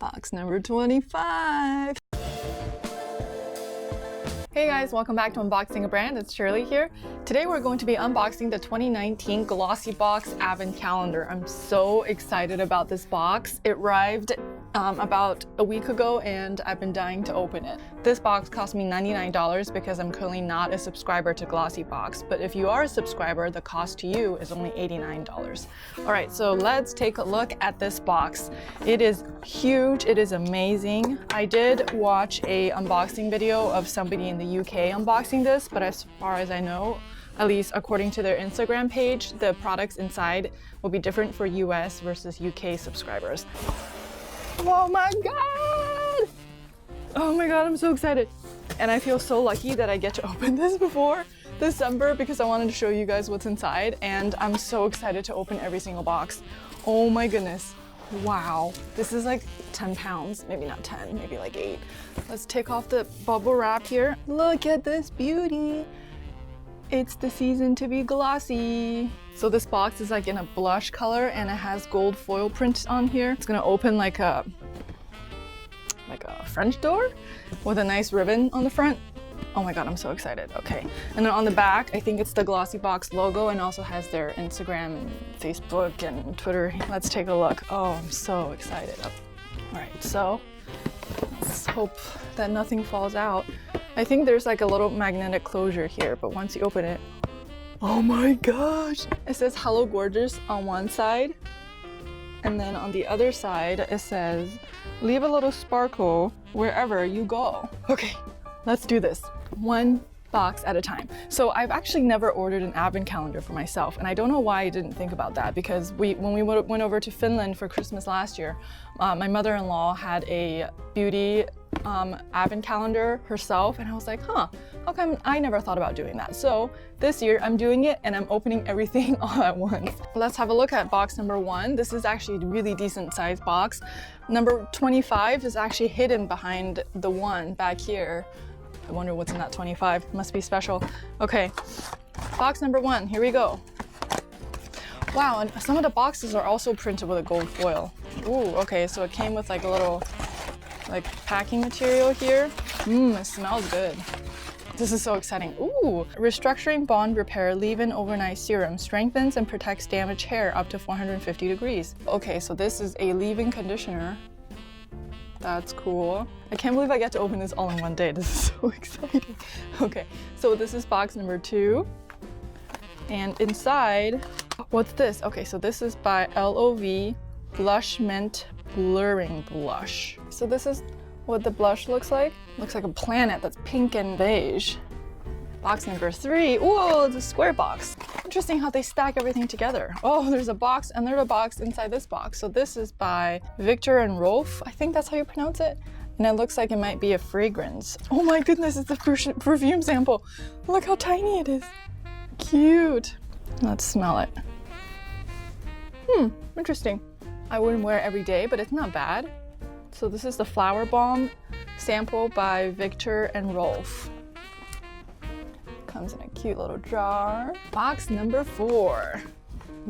Box number 25. Hey guys, welcome back to Unboxing a Brand. It's Shirley here. Today we're going to be unboxing the 2019 GLOSSYBOX Advent Calendar. I'm so excited about this box. It arrived about a week ago and I've been dying to open it. This box cost me $99 because I'm currently not a subscriber to GLOSSYBOX, but if you are a subscriber, the cost to you is only $89. All right, so let's take a look at this box. It is huge, it is amazing. I did watch a unboxing video of somebody in the UK unboxing this, but as far as I know, at least according to their Instagram page, the products inside will be different for US versus UK subscribers. Oh my god! Oh my god, I'm so excited. And I feel so lucky that I get to open this before December because I wanted to show you guys what's inside, and I'm so excited to open every single box. Oh my goodness. Wow. This is like 10 pounds, maybe not 10, maybe like 8. Let's take off the bubble wrap here. Look at this beauty. It's the season to be glossy. So this box is like in a blush color and it has gold foil print on here. It's gonna open like a French door with a nice ribbon on the front. Oh my god, I'm so excited. Okay. And then on the back, I think it's the GLOSSYBOX logo and also has their Instagram and Facebook and Twitter. Let's take a look. Oh, I'm so excited. All right, so let's hope that nothing falls out. I think there's like a little magnetic closure here, but once you open it, oh my gosh! It says Hello Gorgeous on one side, and then on the other side it says leave a little sparkle wherever you go. Okay, let's do this. One box at a time. So I've actually never ordered an advent calendar for myself, and I don't know why I didn't think about that, because when we went over to Finland for Christmas last year, my mother-in-law had a beauty advent calendar herself, and I was like, huh, how come I never thought about doing that? So this year I'm doing it and I'm opening everything all at once. Let's have a look at box number 1. This is actually a really decent sized box. Number 25 is actually hidden behind the one back here. I wonder what's in that 25. Must be special. Okay, box number 1, here we go. Wow, and some of the boxes are also printed with a gold foil. Ooh, okay, so it came with like a little packing material here. It smells good. This is so exciting. Ooh, restructuring bond repair leave-in overnight serum strengthens and protects damaged hair up to 450 degrees. Okay, so this is a leave-in conditioner. That's cool. I can't believe I get to open this all in one day. This is so exciting. Okay, so this is box number 2. And inside, what's this? Okay, so this is by LOV Blush Mint Blurring Blush. So this is what the blush looks like. Looks like a planet that's pink and beige. Box number 3. Whoa, it's a square box. Interesting how they stack everything together. Oh, there's a box and there's a box inside this box. So this is by Victor and Rolf. I think that's how you pronounce it. And it looks like it might be a fragrance. Oh my goodness, it's a perfume sample. Look how tiny it is. Cute. Let's smell it. Interesting. I wouldn't wear it every day, but it's not bad. So this is the Flower Bomb sample by Victor and Rolf. Comes in a cute little jar. Box number 4.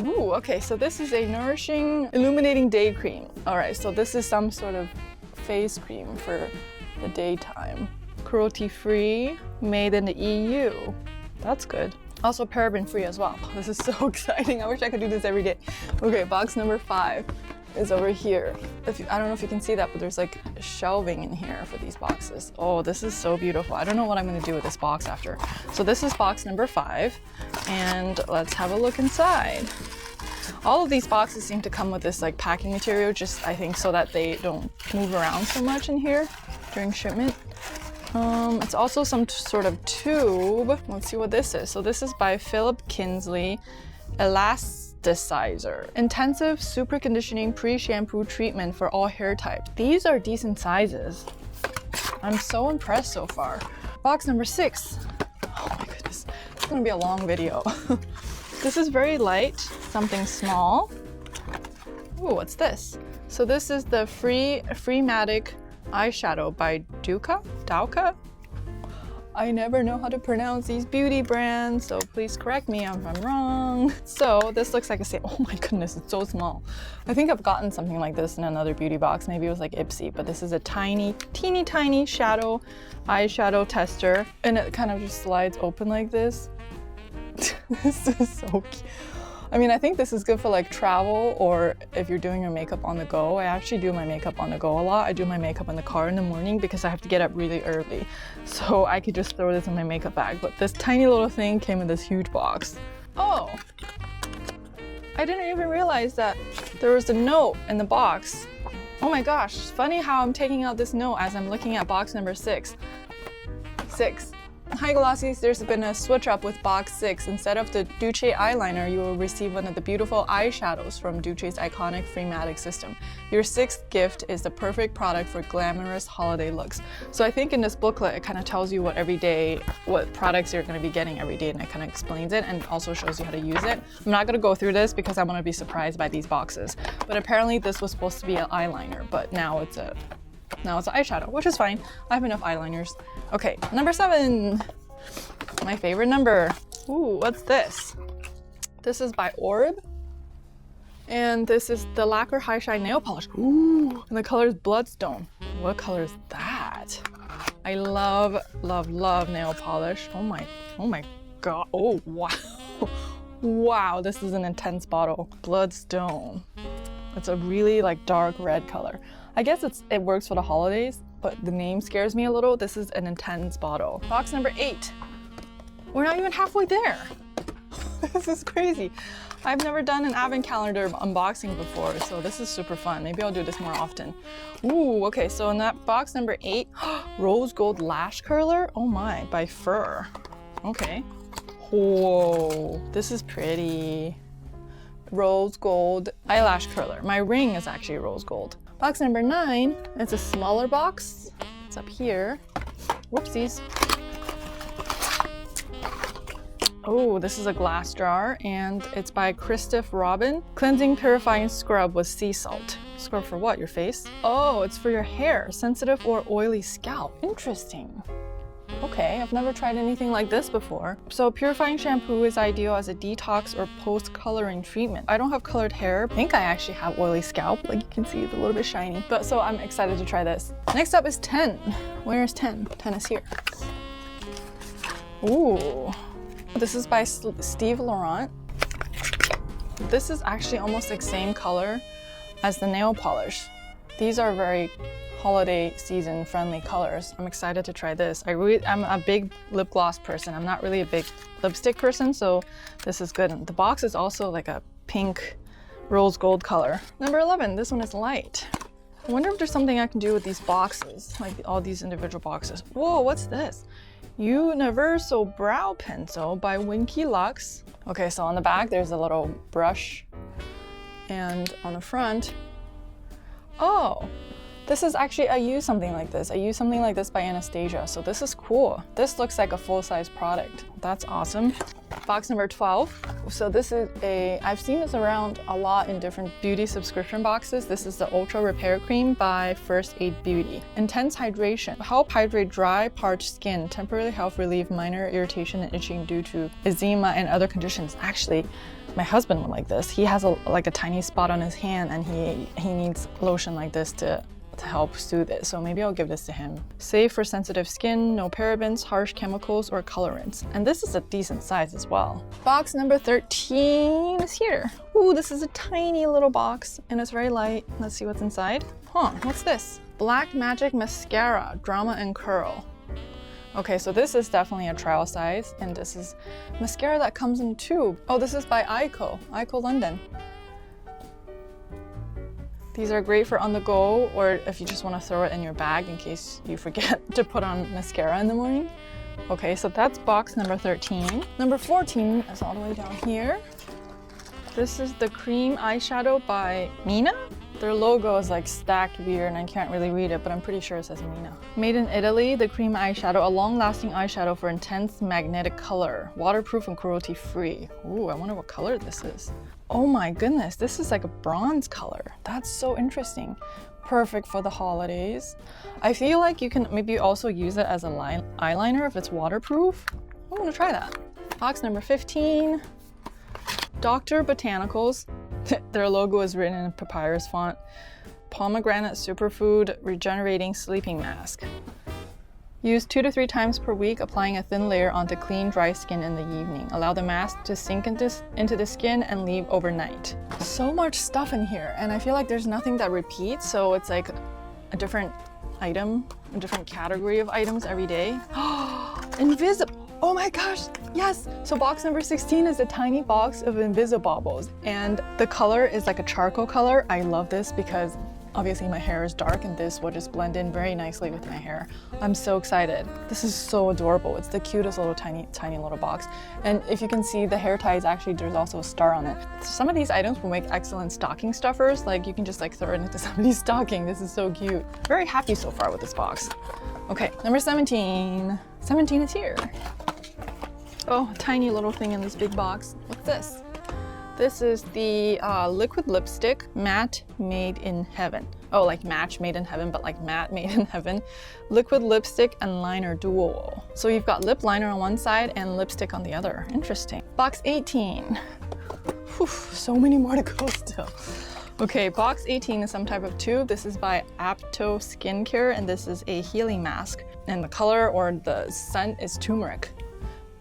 Ooh, okay, so this is a nourishing, illuminating day cream. All right, so this is some sort of face cream for the daytime. Cruelty-free, made in the EU. That's good. Also paraben-free as well. This is so exciting. I wish I could do this every day. Okay, box number 5 is over here. I don't know if you can see that, but there's like shelving in here for these boxes. Oh, this is so beautiful. I don't know what I'm gonna do with this box after. So this is box number 5, and let's have a look inside. All of these boxes seem to come with this like packing material, just I think so that they don't move around so much in here during shipment. It's also some sort of tube. Let's see what this is. So this is by Philip Kinsley Elasticizer. Intensive super conditioning pre-shampoo treatment for all hair types. These are decent sizes. I'm so impressed so far. Box number 6. Oh my goodness, it's gonna be a long video. This is very light, something small. Ooh, what's this? So this is the Freematic eyeshadow by Dauka. I never know how to pronounce these beauty brands, so please correct me if I'm wrong. So this looks like a oh my goodness, it's so small. I think I've gotten something like this in another beauty box. Maybe it was like Ipsy, but this is a tiny, teeny tiny eyeshadow tester, and it kind of just slides open like this. This is so cute. I mean, I think this is good for like travel or if you're doing your makeup on the go. I actually do my makeup on the go a lot. I do my makeup in the car in the morning because I have to get up really early. So I could just throw this in my makeup bag. But this tiny little thing came in this huge box. Oh, I didn't even realize that there was a note in the box. Oh my gosh, it's funny how I'm taking out this note as I'm looking at box number 6. Hi Glossies, there's been a switch up with box 6. Instead of the Duce eyeliner, you will receive one of the beautiful eyeshadows from Duce's iconic Freematic system. Your 6th gift is the perfect product for glamorous holiday looks. So I think in this booklet, it kind of tells you what products you're going to be getting every day, and it kind of explains it and also shows you how to use it. I'm not going to go through this because I want to be surprised by these boxes. But apparently this was supposed to be an eyeliner, but now it's an eyeshadow, which is fine. I have enough eyeliners. Okay, number 7. My favorite number. Ooh, what's this? This is by Orb. And this is the Lacquer High Shine Nail Polish. Ooh, and the color is Bloodstone. What color is that? I love, love, love nail polish. Oh my God. Oh, wow. Wow, this is an intense bottle. Bloodstone. It's a really like dark red color. I guess it works for the holidays, but the name scares me a little. This is an intense bottle. Box number 8. We're not even halfway there. This is crazy. I've never done an advent calendar unboxing before, so this is super fun. Maybe I'll do this more often. Ooh, okay, so in that box number 8, Rose Gold Lash Curler. Oh my, by Fur. Okay. Whoa, this is pretty. Rose Gold Eyelash Curler. My ring is actually rose gold. Box number 9, it's a smaller box. It's up here. Whoopsies. Oh, this is a glass jar, and it's by Christoph Robin. Cleansing Purifying Scrub with Sea Salt. Scrub for what, your face? Oh, it's for your hair, sensitive or oily scalp. Interesting. Okay, I've never tried anything like this before. So purifying shampoo is ideal as a detox or post-coloring treatment. I don't have colored hair. I think I actually have oily scalp. Like you can see, it's a little bit shiny. But so I'm excited to try this. Next up is 10. Where is 10? 10 is here. Ooh. This is by Steve Laurent. This is actually almost the same color as the nail polish. These are very holiday season friendly colors. I'm excited to try this. I'm a big lip gloss person. I'm not really a big lipstick person, so this is good. And the box is also like a pink rose gold color. Number 11, this one is light. I wonder if there's something I can do with these boxes, like all these individual boxes. Whoa, what's this? Universal Brow Pencil by Winky Lux. Okay, so on the back there's a little brush, and on the front, oh, this is actually, I use something like this. I use something like this by Anastasia, so this is cool. This looks like a full-size product. That's awesome. Box number 12. So this is I've seen this around a lot in different beauty subscription boxes. This is the Ultra Repair Cream by First Aid Beauty. Intense hydration. Help hydrate dry, parched skin. Temporarily help relieve minor irritation and itching due to eczema and other conditions. Actually, my husband would like this. He has like a tiny spot on his hand, and he needs lotion like this to help soothe it, so maybe I'll give this to him. Safe for sensitive skin, no parabens, harsh chemicals, or colorants. And this is a decent size as well. Box number 13 is here. Ooh, this is a tiny little box, and it's very light. Let's see what's inside. Huh, what's this? Black Magic Mascara, Drama and Curl. Okay, so this is definitely a trial size, and this is mascara that comes in a tube. Oh, this is by Ico London. These are great for on the go, or if you just want to throw it in your bag in case you forget to put on mascara in the morning. Okay, so that's box number 13. Number 14 is all the way down here. This is the cream eyeshadow by Mina. Their logo is like stacked weird and I can't really read it, but I'm pretty sure it says Mina. Made in Italy, the cream eyeshadow, a long-lasting eyeshadow for intense magnetic color, waterproof and cruelty-free. Ooh, I wonder what color this is. Oh my goodness, this is like a bronze color. That's so interesting. Perfect for the holidays. I feel like you can maybe also use it as a eyeliner if it's waterproof. I'm gonna try that. Box number 15. Dr. Botanicals. Their logo is written in papyrus font. Pomegranate superfood regenerating sleeping mask. Use 2 to 3 times per week, applying a thin layer onto clean, dry skin in the evening. Allow the mask to sink into the skin and leave overnight. So much stuff in here, and I feel like there's nothing that repeats, so it's like a different item, a different category of items every day. Invisible! Oh my gosh, yes! So box number 16 is a tiny box of Invisibobbles, and the color is like a charcoal color. I love this because obviously my hair is dark and this will just blend in very nicely with my hair. I'm so excited. This is so adorable. It's the cutest little tiny little box. And if you can see the hair ties, actually there's also a star on it. Some of these items will make excellent stocking stuffers. Like you can just like throw it into somebody's stocking. This is so cute. Very happy so far with this box. Okay, number 17. 17 is here. Oh, a tiny little thing in this big box. What's this? This is the liquid lipstick, matte made in heaven. Oh, like match made in heaven, but like matte made in heaven. Liquid lipstick and liner duo. So you've got lip liner on one side and lipstick on the other. Interesting. Box 18. Whew, so many more to go still. Okay, box 18 is some type of tube. This is by Apto Skincare, and this is a healing mask. And the color or the scent is turmeric.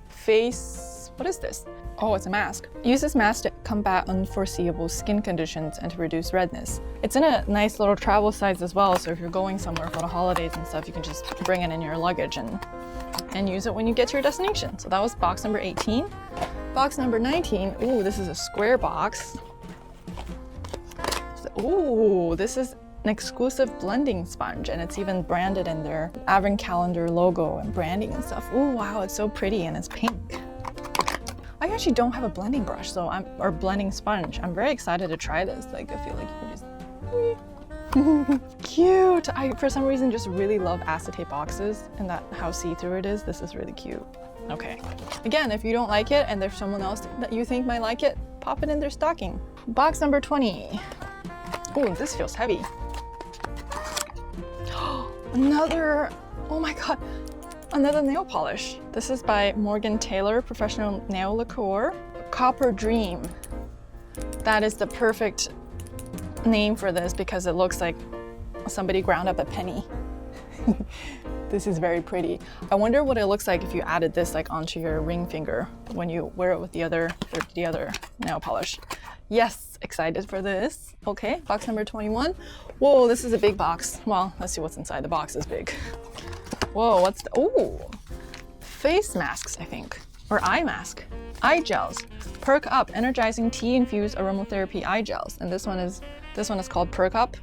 Face, what is this? Oh, it's a mask. Use this mask to combat unforeseeable skin conditions and to reduce redness. It's in a nice little travel size as well, so if you're going somewhere for the holidays and stuff, you can just bring it in your luggage and use it when you get to your destination. So that was box number 18. Box number 19, ooh, this is a square box. Ooh, this is an exclusive blending sponge, and it's even branded in their Advent calendar logo and branding and stuff. Ooh, wow, it's so pretty and it's pink. I actually don't have a blending brush, or blending sponge. I'm very excited to try this. Like, I feel like you can just... Cute! I, for some reason, just really love acetate boxes and that how see-through it is. This is really cute. Okay. Again, if you don't like it and there's someone else that you think might like it, pop it in their stocking. Box number 20. Oh, this feels heavy. Another, oh my God. Another nail polish. This is by Morgan Taylor Professional Nail Lacquer. Copper Dream. That is the perfect name for this because it looks like somebody ground up a penny. This is very pretty. I wonder what it looks like if you added this like onto your ring finger when you wear it with the other nail polish. Yes, excited for this. Okay, box number 21. Whoa, this is a big box. Well, let's see what's inside. The box is big. Whoa, what's the, oh, face masks, I think, or eye mask. Eye gels. Perk Up, energizing tea-infused aromatherapy eye gels. And this one is called Perk Up.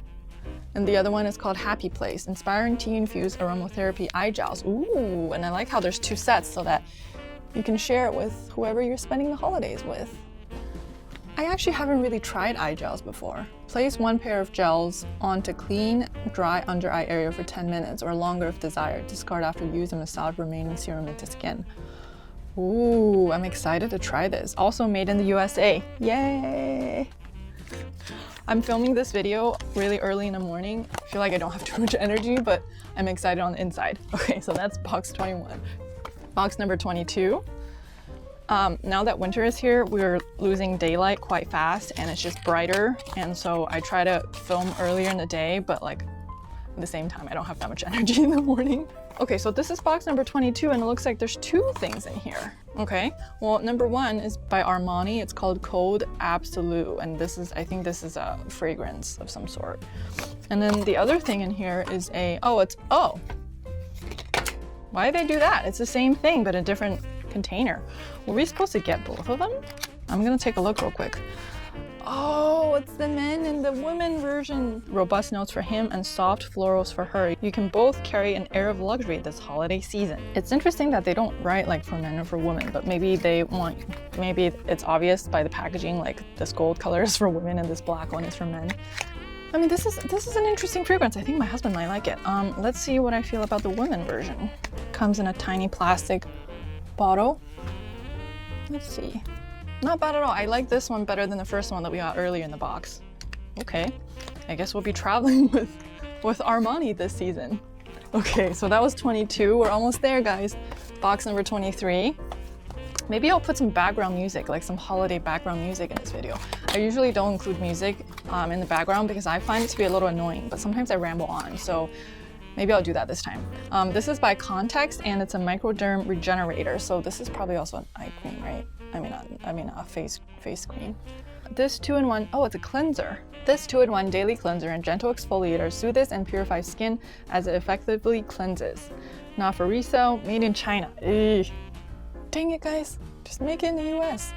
And the other one is called Happy Place, inspiring tea-infused aromatherapy eye gels. Ooh, and I like how there's 2 sets so that you can share it with whoever you're spending the holidays with. I actually haven't really tried eye gels before. Place 1 pair of gels onto clean, dry under eye area for 10 minutes or longer if desired. Discard after use and massage remaining serum into skin. Ooh, I'm excited to try this. Also made in the USA. Yay! I'm filming this video really early in the morning. I feel like I don't have too much energy, but I'm excited on the inside. Okay, so that's box 21. Box number 22. Now that winter is here, we're losing daylight quite fast and it's just brighter. And so I try to film earlier in the day, but like at the same time, I don't have that much energy in the morning. Okay, so this is box number 22 and it looks like there's 2 things in here. Okay, well, number 1 is by Armani. It's called Cold Absolute. And this is, I think this is a fragrance of some sort. And then the other thing in here is why did they do that? It's the same thing, but a different container. Were we supposed to get both of them? I'm gonna take a look real quick. Oh, it's the men and the women version. Robust notes for him and soft florals for her. You can both carry an air of luxury this holiday season. It's interesting that they don't write like for men or for women, but maybe it's obvious by the packaging, like this gold color is for women and this black one is for men. I mean, this is an interesting fragrance. I think my husband might like it. Let's see what I feel about the women version. Comes in a tiny plastic bottle. Let's see. Not bad at all. I like this one better than the first one that we got earlier in the box. Okay, I guess we'll be traveling with with Armani this season. Okay, so that was 22. We're almost there, guys. Box number 23. Maybe I'll put some background music, like some holiday background music in this video. I usually don't include music in the background because I find it to be a little annoying, but sometimes I ramble on, so maybe I'll do that this time. This is by Context, and it's a microderm regenerator, so this is probably also an eye cream, right? I mean a face cream. This 2-in-1, oh, it's a cleanser. This 2-in-1 daily cleanser and gentle exfoliator soothes and purifies skin as it effectively cleanses. Not for resale, made in China. Eesh. Dang it, guys. Just make it in the US.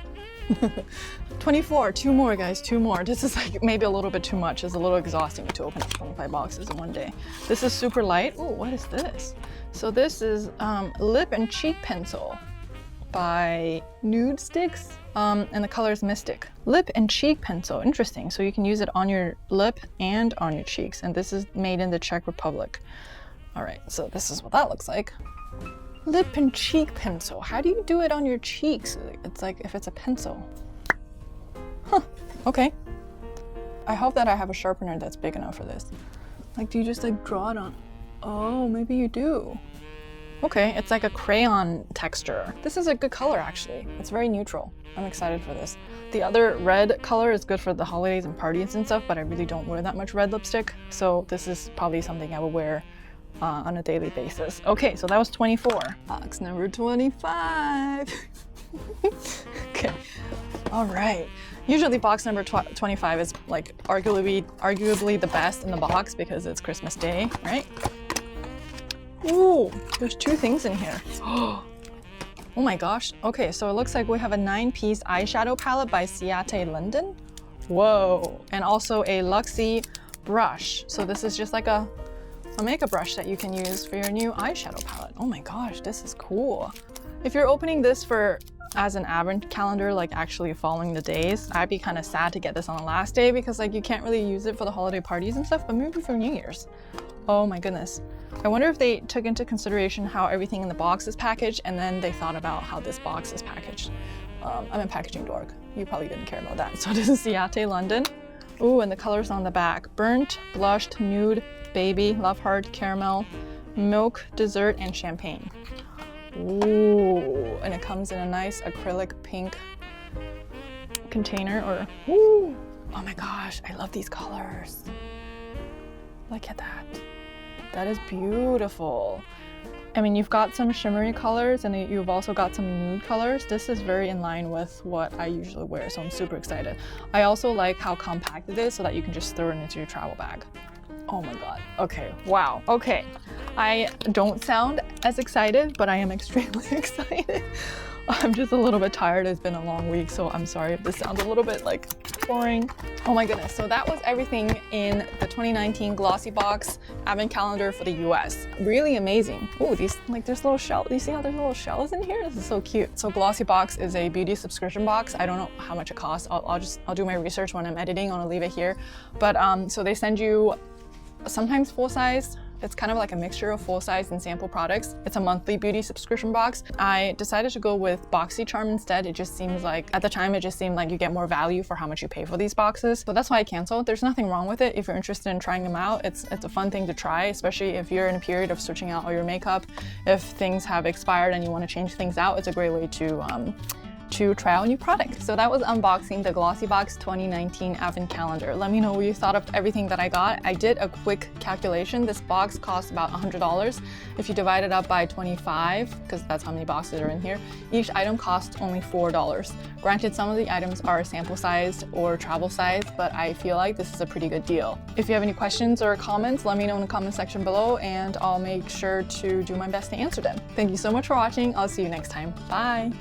24, 2 more, guys, 2 more. This is like maybe a little bit too much. It's a little exhausting to open up 25 boxes in one day. This is super light. Oh, what is this? So this is lip and cheek pencil by Nude Sticks, and the color is Mystic. Lip and cheek pencil, interesting. So you can use it on your lip and on your cheeks. And this is made in the Czech Republic. All right, so this is what that looks like. Lip and cheek pencil. How do you do it on your cheeks? It's like if it's a pencil. Huh, okay. I hope that I have a sharpener that's big enough for this. Like, do you just like draw it on? Oh, maybe you do. Okay, it's like a crayon texture. This is a good color, actually. It's very neutral. I'm excited for this. The other red color is good for the holidays and parties and stuff, but I really don't wear that much red lipstick. So this is probably something I will wear on a daily basis. Okay, so that was 24. Box number 25. Okay, all right. Usually box number 25 is like arguably the best in the box because it's Christmas Day, right? Ooh, there's 2 things in here. Oh my gosh. Okay, so it looks like we have a 9-piece eyeshadow palette by Ciate London. Whoa, and also a Luxie brush. So this is just like a makeup brush that you can use for your new eyeshadow palette. Oh my gosh, this is cool. If you're opening this as an advent calendar, like actually following the days, I'd be kind of sad to get this on the last day because like you can't really use it for the holiday parties and stuff, but maybe for New Year's. Oh my goodness. I wonder if they took into consideration how everything in the box is packaged and then they thought about how this box is packaged. I'm a packaging dork. You probably didn't care about that. So this is Ciate London. Ooh, and the colors on the back. Burnt, blushed, nude, baby, love heart, caramel, milk, dessert, and champagne. Ooh, and it comes in a nice acrylic pink container or, ooh, oh my gosh, I love these colors. Look at that. That is beautiful. I mean, you've got some shimmery colors and you've also got some nude colors. This is very in line with what I usually wear, so I'm super excited. I also like how compact it is so that you can just throw it into your travel bag. Oh my god. Okay, wow. Okay, I don't sound as excited, but I am extremely excited. I'm just a little bit tired. It's been a long week, so I'm sorry if this sounds a little bit like boring. Oh my goodness. So that was everything in the 2019 GLOSSYBOX Advent Calendar for the US. Really amazing. Oh, these, like, there's little shells. Do you see how there's little shells in here? This is so cute. So GLOSSYBOX is a beauty subscription box. I don't know how much it costs. I'll do my research when I'm editing. I'll leave it here. But so they send you sometimes full size. It's kind of like a mixture of full size and sample products. It's a monthly beauty subscription box. I decided to go with BoxyCharm instead. It just seems like, at the time, it just seemed like you get more value for how much you pay for these boxes. So that's why I canceled. There's nothing wrong with it. If you're interested in trying them out, it's a fun thing to try, especially if you're in a period of switching out all your makeup. If things have expired and you want to change things out, it's a great way to try out a new product. So that was unboxing the GLOSSYBOX 2019 Advent Calendar. Let me know what you thought of everything that I got. I did a quick calculation. This box costs about $100. If you divide it up by 25, because that's how many boxes are in here, each item costs only $4. Granted, some of the items are sample sized or travel sized, but I feel like this is a pretty good deal. If you have any questions or comments, let me know in the comment section below and I'll make sure to do my best to answer them. Thank you so much for watching. I'll see you next time. Bye.